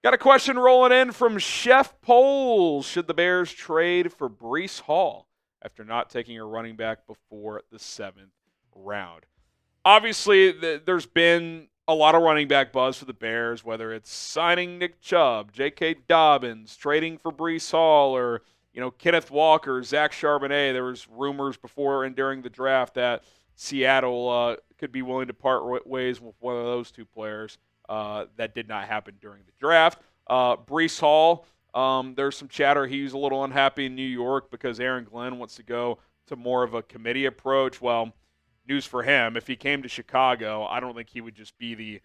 Got a question rolling in from Chef Poles. Should the Bears trade for Breece Hall after not taking a running back before the 7th round? Obviously, there's been a lot of running back buzz for the Bears, whether it's signing Nick Chubb, J.K. Dobbins, trading for Breece Hall, or Kenneth Walker, Zach Charbonnet. There was rumors before and during the draft that Seattle could be willing to part ways with one of those two players. That did not happen during the draft. Breece Hall, there's some chatter he's a little unhappy in New York because Aaron Glenn wants to go to more of a committee approach. Well, news for him, if he came to Chicago, I don't think he would just be the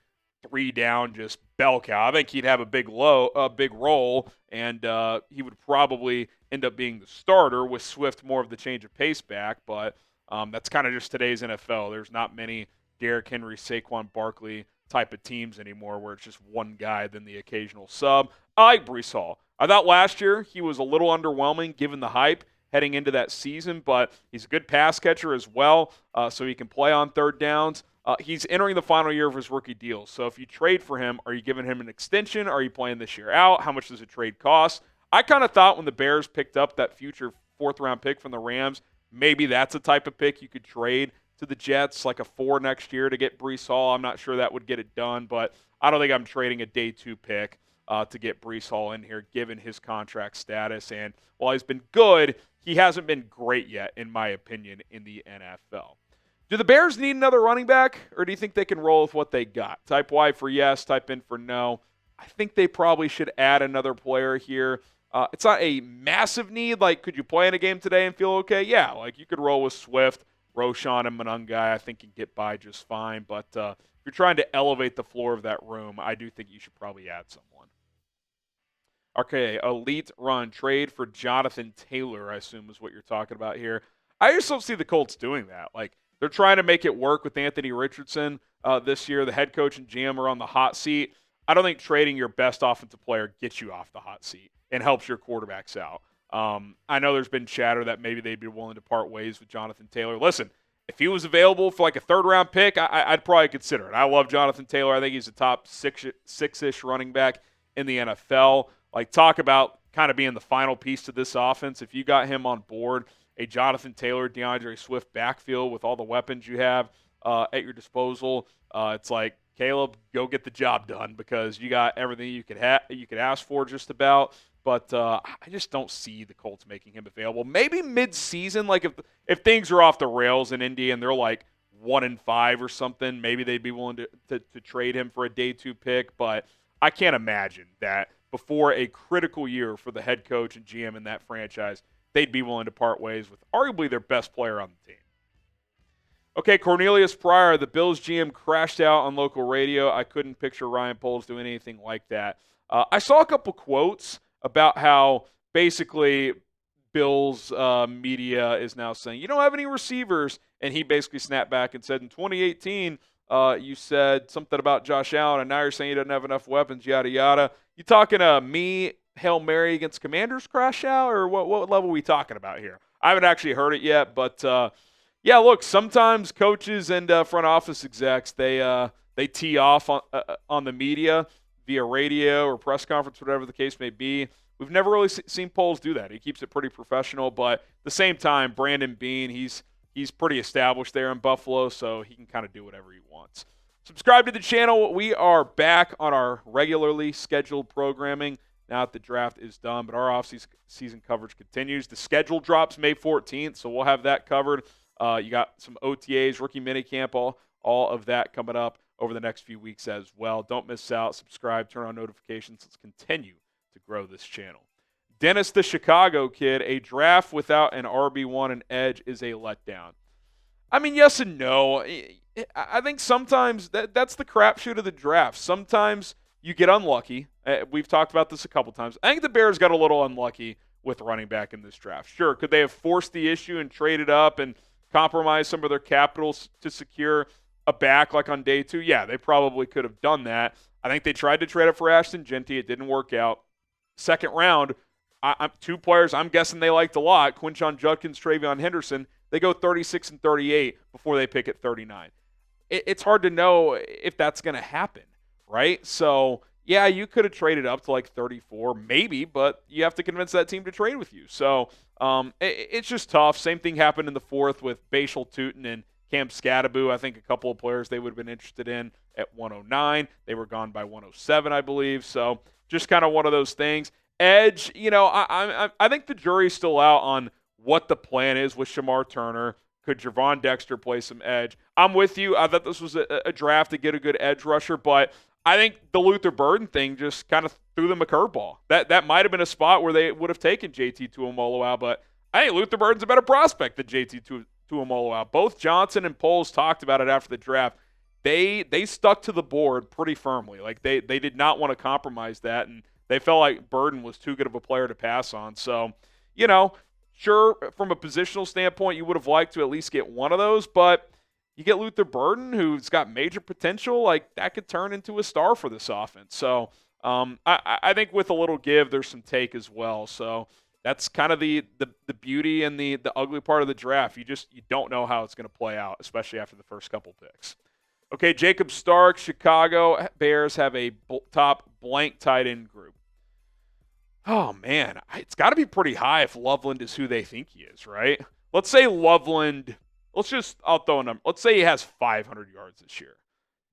3-down just bell cow. I think he'd have a big role, and he would probably end up being the starter with Swift more of the change of pace back. But that's kind of just today's NFL. There's not many Derrick Henry, Saquon Barkley type of teams anymore where it's just one guy, then the occasional sub. I like Breece Hall. I thought last year he was a little underwhelming given the hype heading into that season, but he's a good pass catcher as well, so he can play on third downs. He's entering the final year of his rookie deal, so if you trade for him, are you giving him an extension? Are you playing this year out? How much does a trade cost? I kind of thought when the Bears picked up that future fourth-round pick from the Rams, maybe that's a type of pick you could trade to the Jets, like a 4 next year to get Breece Hall. I'm not sure that would get it done, but I don't think I'm trading a day 2 pick to get Breece Hall in here, given his contract status. And while he's been good, he hasn't been great yet, in my opinion, in the NFL. Do the Bears need another running back, or do you think they can roll with what they got? Type Y for yes, type in for no. I think they probably should add another player here. It's not a massive need. Like, could you play in a game today and feel okay? Yeah, like you could roll with Swift, Roschon, and Monangai. I think can get by just fine. But if you're trying to elevate the floor of that room, I do think you should probably add someone. Okay, elite run. Trade for Jonathan Taylor, I assume is what you're talking about here. I just don't see the Colts doing that. Like, they're trying to make it work with Anthony Richardson this year. The head coach and GM are on the hot seat. I don't think trading your best offensive player gets you off the hot seat and helps your quarterbacks out. I know there's been chatter that maybe they'd be willing to part ways with Jonathan Taylor. Listen, if he was available for like a third-round pick, I'd probably consider it. I love Jonathan Taylor. I think he's a top six-ish running back in the NFL. Like, talk about kind of being the final piece to this offense. If you got him on board, a Jonathan Taylor, DeAndre Swift backfield with all the weapons you have at your disposal, it's like, Caleb, go get the job done because you got everything you could ask for just about. But I just don't see the Colts making him available. Maybe mid-season, like if things are off the rails in Indy and they're like 1-5 or something, maybe they'd be willing to trade him for a day 2 pick. But I can't imagine that before a critical year for the head coach and GM in that franchise, they'd be willing to part ways with arguably their best player on the team. Okay, Cornelius Pryor, the Bills GM, crashed out on local radio. I couldn't picture Ryan Poles doing anything like that. I saw a couple quotes about how basically Bills media is now saying, you don't have any receivers. And he basically snapped back and said, in 2018, you said something about Josh Allen, and now you're saying he doesn't have enough weapons, yada, yada. You talking to me, Hail Mary against Commanders crash out, or what level are we talking about here? I haven't actually heard it yet, but yeah, look, sometimes coaches and front office execs, they tee off on the media via radio or press conference, whatever the case may be. We've never really seen Poles do that. He keeps it pretty professional, but at the same time, Brandon Beane, he's pretty established there in Buffalo, so he can kind of do whatever he wants. Subscribe to the channel. We are back on our regularly scheduled programming now that the draft is done, but our off-season coverage continues. The schedule drops May 14th, so we'll have that covered. You got some OTAs, rookie minicamp, all of that coming up over the next few weeks as well. Don't miss out. Subscribe, turn on notifications. Let's continue to grow this channel. Dennis the Chicago kid, a draft without an RB1 and edge is a letdown. I mean, yes and no. I think sometimes that's the crapshoot of the draft. Sometimes you get unlucky. We've talked about this a couple times. I think the Bears got a little unlucky with running back in this draft. Sure, could they have forced the issue and traded up and compromise some of their capitals to secure a back like on day 2? Yeah, they probably could have done that. I think they tried to trade up for Ashton Genty. It didn't work out. Second round, 2 players I'm guessing they liked a lot, Quinshon Judkins, Travion Henderson. They go 36 and 38 before they pick at 39. It's hard to know if that's going to happen, right? So yeah, you could have traded up to like 34, maybe, but you have to convince that team to trade with you. So it's just tough. Same thing happened in the fourth with Bashal Tootin and Cam Scadaboo. I think a couple of players they would have been interested in at 109. They were gone by 107, I believe. So just kind of one of those things. Edge, I think the jury's still out on what the plan is with Shamar Turner. Could Javon Dexter play some edge? I'm with you. I thought this was a draft to get a good edge rusher, but I think the Luther Burden thing just kind of threw them a curveball. That might have been a spot where they would have taken JT Tuimoloau, but I think Luther Burden's a better prospect than JT Tuimoloau. Both Johnson and Poles talked about it after the draft. They stuck to the board pretty firmly. Like they did not want to compromise that, and they felt like Burden was too good of a player to pass on. So, sure, from a positional standpoint, you would have liked to at least get one of those, but you get Luther Burden, who's got major potential, like that could turn into a star for this offense. So I think with a little give, there's some take as well. So that's kind of the beauty and the ugly part of the draft. You don't know how it's going to play out, especially after the first couple picks. Okay, Jacob Stark, Chicago Bears have a top blank tight end group. Oh, man, it's got to be pretty high if Loveland is who they think he is, right? Let's say Loveland, I'll throw a number. Let's say he has 500 yards this year.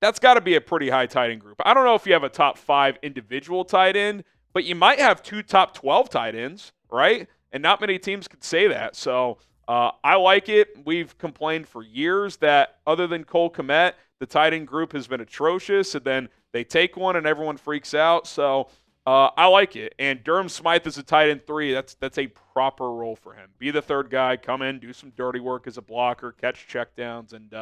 That's got to be a pretty high tight end group. I don't know if you have a top 5 individual tight end, but you might have 2 top 12 tight ends, right? And not many teams could say that. So I like it. We've complained for years that other than Cole Kmet, the tight end group has been atrocious, and then they take one and everyone freaks out. So I like it. And Durham Smythe is a tight end 3. That's a proper role for him. Be the third guy, come in, do some dirty work as a blocker, catch checkdowns, and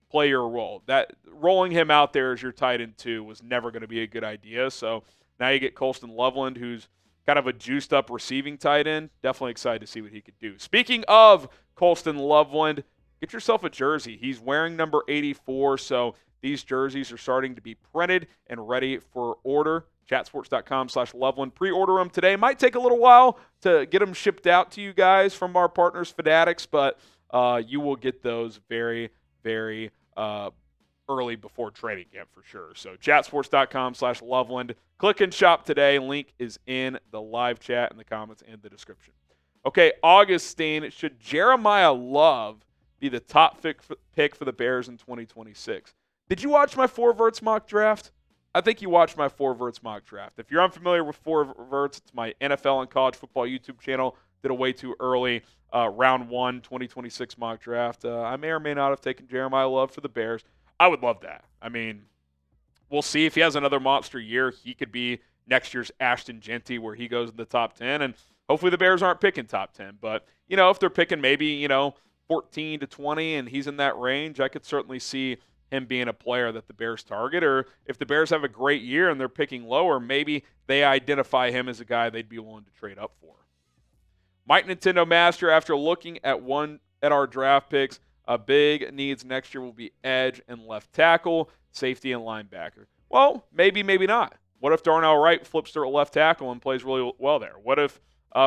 play your role. That rolling him out there as your tight end 2 was never going to be a good idea. So now you get Colston Loveland, who's kind of a juiced up receiving tight end. Definitely excited to see what he could do. Speaking of Colston Loveland, get yourself a jersey. He's wearing number 84, so these jerseys are starting to be printed and ready for order. Chatsports.com/Loveland. Pre-order them today. Might take a little while to get them shipped out to you guys from our partners, Fanatics, but you will get those very, very early before training camp for sure. So chatsports.com/Loveland. Click and shop today. Link is in the live chat, in the comments, and the description. Okay, Augustine, should Jeremiah Love be the top pick for the Bears in 2026? Did you watch my 4 Verts mock draft? I think you watched my 4 Verts mock draft. If you're unfamiliar with 4 Verts, it's my NFL and college football YouTube channel. Did a way too early round 1 2026 mock draft. I may or may not have taken Jeremiah Love for the Bears. I would love that. I mean, we'll see if he has another monster year. He could be next year's Ashton Genty where he goes in the top 10. And hopefully the Bears aren't picking top 10. But, if they're picking maybe, 14 to 20 and he's in that range, I could certainly see him being a player that the Bears target. Or if the Bears have a great year and they're picking lower, maybe they identify him as a guy they'd be willing to trade up for. Mike Nintendo Master, after looking at our draft picks, big needs next year will be edge and left tackle, safety and linebacker. Well, maybe not. What if Darnell Wright flips to a left tackle and plays really well there? What if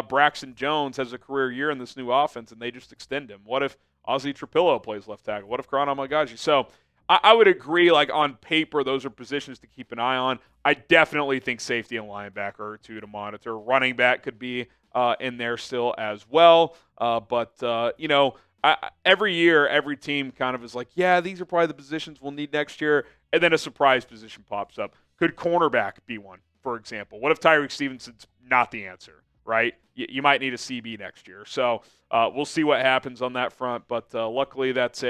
Braxton Jones has a career year in this new offense and they just extend him? What if Ozzie Trapillo plays left tackle? What if Karan Amagaji? So I would agree, like on paper, those are positions to keep an eye on. I definitely think safety and linebacker are 2 to monitor. Running back could be in there still as well. Every year, every team kind of is like, yeah, these are probably the positions we'll need next year. And then a surprise position pops up. Could cornerback be one, for example? What if Tyreek Stevenson's not the answer, right? You might need a CB next year. So we'll see what happens on that front. But luckily, that's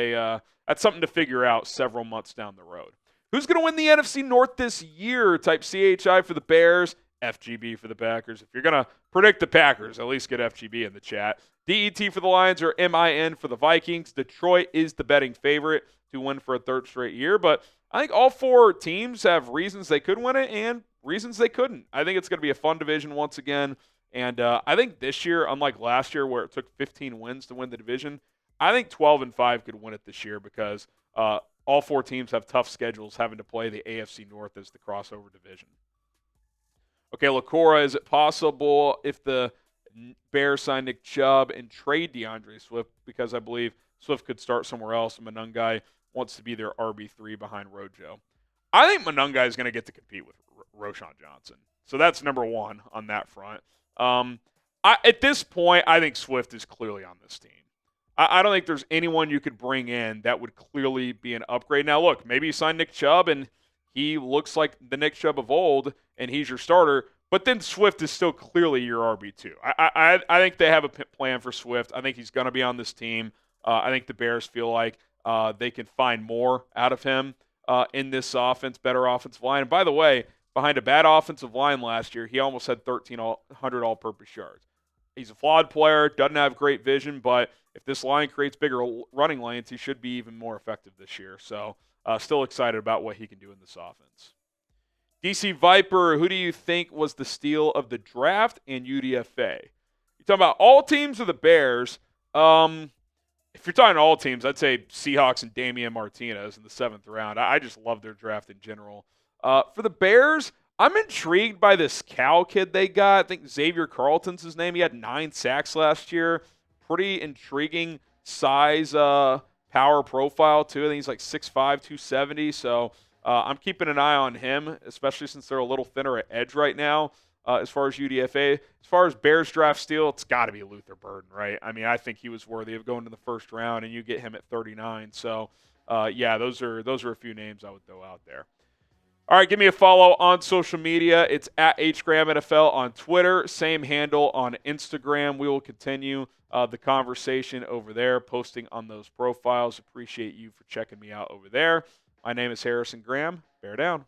something to figure out several months down the road. Who's going to win the NFC North this year? Type CHI for the Bears, FGB for the Packers. If you're going to predict the Packers, at least get FGB in the chat. DET for the Lions or MIN for the Vikings. Detroit is the betting favorite to win for a third straight year. But I think all 4 teams have reasons they could win it and reasons they couldn't. I think it's going to be a fun division once again. And I think this year, unlike last year where it took 15 wins to win the division, I think 12-5 could win it this year because all 4 teams have tough schedules having to play the AFC North as the crossover division. Okay, Lacora, is it possible if the Bears sign Nick Chubb and trade DeAndre Swift, because I believe Swift could start somewhere else and Monungai wants to be their RB3 behind Rojo? I think Monungai is going to get to compete with Roschon Johnson. So that's number one on that front. At this point, I think Swift is clearly on this team. I don't think there's anyone you could bring in that would clearly be an upgrade. Now, look, maybe you sign Nick Chubb and he looks like the Nick Chubb of old and he's your starter, but then Swift is still clearly your RB2. I think they have a plan for Swift. I think he's going to be on this team. I think the Bears feel like they can find more out of him in this offense, better offensive line. And by the way, behind a bad offensive line last year, he almost had 1,300 all-purpose yards. He's a flawed player, doesn't have great vision, but if this line creates bigger running lanes, he should be even more effective this year. So still excited about what he can do in this offense. DC Viper, who do you think was the steal of the draft and UDFA? You talking about all teams or the Bears? If you're talking all teams, I'd say Seahawks and Damian Martinez in the 7th round. I just love their draft in general. For the Bears, I'm intrigued by this Cal kid they got. I think Xavier Carlton's his name. He had 9 sacks last year. Pretty intriguing size, power profile, too. I think he's like 6'5", 270. So I'm keeping an eye on him, especially since they're a little thinner at edge right now as far as UDFA. As far as Bears draft steal, it's got to be Luther Burden, right? I mean, I think he was worthy of going to the 1st round, and you get him at 39. So, yeah, those are a few names I would throw out there. All right, give me a follow on social media. It's at HGramNFL on Twitter. Same handle on Instagram. We will continue the conversation over there, posting on those profiles. Appreciate you for checking me out over there. My name is Harrison Graham. Bear down.